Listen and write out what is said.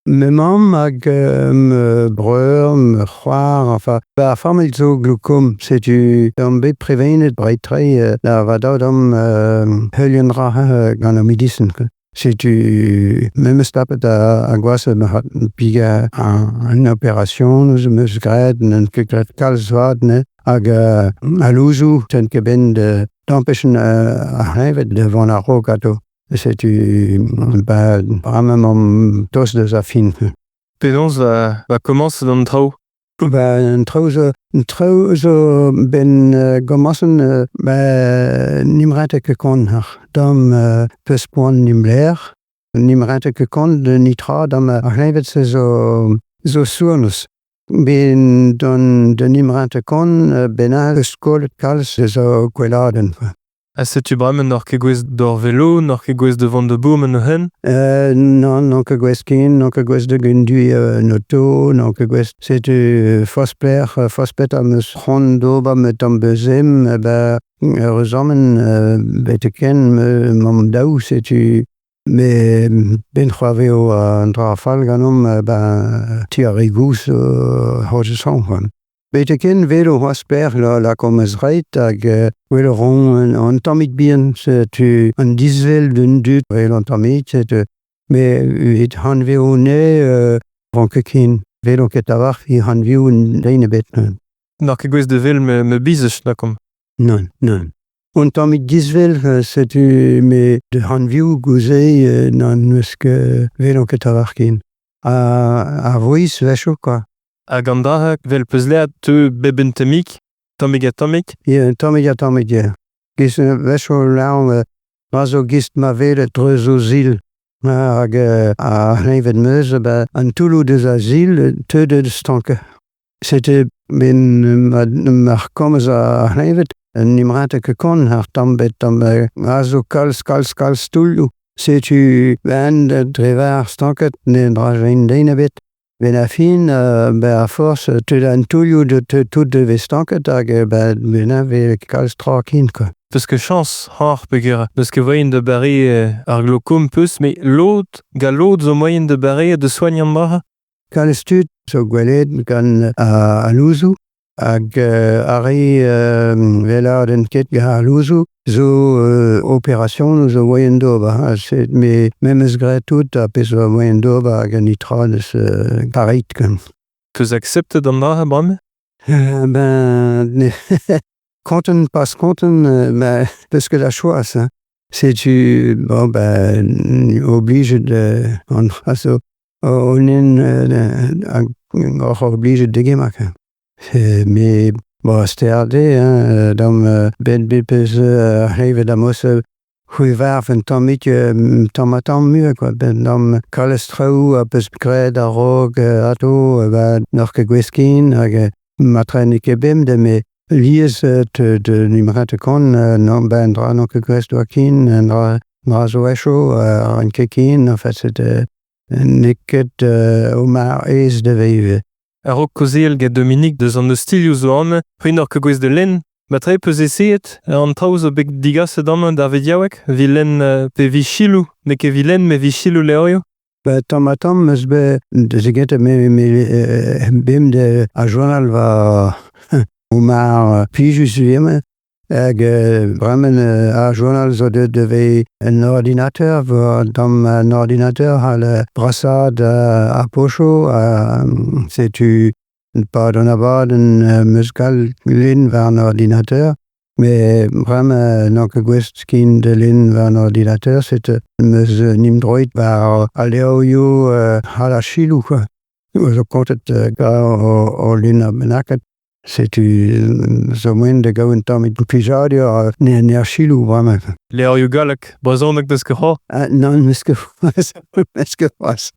Memam hag me breur, me c'hoar, enfin, a familh zo glaukom, setu an bet prevenet breitre la vadaout heulian dra gant medicin. Setu memes tapet a gwasset me hat piga an operation, meus graet en keklet kalz vat, hag a louzou ten ket ben d'empechen a c'hevet devant a ro gato. Setu bramañ am tos deus a fin. Penaos va komanse d'an traoù? An traoù zo ben gomassen nimrente ket kont dam peus poan nimler, nimrente ket kont de nitra dam a c'hevet se zo sourneus. Ben don de nimrente kont benal skolet kalz zo gweladenn. Setu bremañ n'or ket gwez d'or velo, n'or ket gwez devant de bourmen o hen? Non ket gwez ken, non ket gwez de gendui an auto, non ket gwez setu fospet am eus c'hant d'ober met am beuzem, reuzammen bete ken mam daou setu ben c'hoaveo an dra fall ganom ti a rigous horzh bete ken velo c'hoasper la komez reit hag velo ron an tammig bihan setu an disvel d'un dud vel an tammig setu et hanveo ne ran ket ken velo ket a varc'h e hanveo deine bet. N'or ket gwez de vel me bizech nakom? Non. An tammig disvel setu me de hanveo gouze nan eus ket velo ket a varc'h ken. A voiz vecho, quoi. Hag an dra vel peus leat teu beben tammig, tammig a tammig? Tammig, yeah. Gis vecho laouen razo gist ma velet dre zo zil. Hag a c'hevet meus an touloù deus a zil teu deus stanke. Setu ben mar komez a c'hevet nimrente ket kont ar tambet razo kalz touloù. Setu ben dre var stanket ne dra vein deine bet. Ben a fin, a force, tud an touloù de tout de vestanket hag ben a ve kalz tra ken, quoi. Peus ket chans c'har peogwir, peus ket voyen de bari ar glaukom peus, me ga lot zo moyen de bari de soign an dra? Kalz tud zo gwelet gant a louzou hag ari veladenn ket ga a louzou zo operation zo voyen d'ober. Me memes graet tout a peus voyen d'ober hag an nitra deus karit. Peus acceptet an dra bremañ? Konten pas konten, peus ket a choas. Setu oblige de onen oc'h oblige de gemak. Me sterde dam ben peus c'hevet am eus c'hwi varf un tammig tamm muioc'h, quoi. Ben dam kalz traoù a peus graet a rog ato n'or ket gwez ken hag matre ne ket bem de me liez de nimrente kont ben dra n'or ket gwez doa ken dra zo echo an ket ken, en fait ne ket o mar ez de veive. Ar-raok kozel get Dominique deus an eus stilioù zo an, c'hwi n'or ket gwez de lenn, matre peus eseet an traoù zo bet digaset an da vediaouek, vi lenn pe vi chilou, ne ket vi lenn me vi chilou leorio? Tamm a tamm eus deus eget bem de a journal va o mar plijus veme hag bremañ a journal zo devez un ordinateur dam an ordinateur ha le brassad a pocho setu pa don abad meus gal lenn war an ordinateur me bremañ n'or ket gwez ken de lenn war an ordinateur setu meus nimdroit war a leorio ha la chilou, quoi. Zo kontet ga o lenn a benaket. Setu zo moyen de gaout tammig plijadio ne ar chilou bremañ. Leorio galak, brezhoneg deus ket c'hor? Non, meus ket c'hoaz.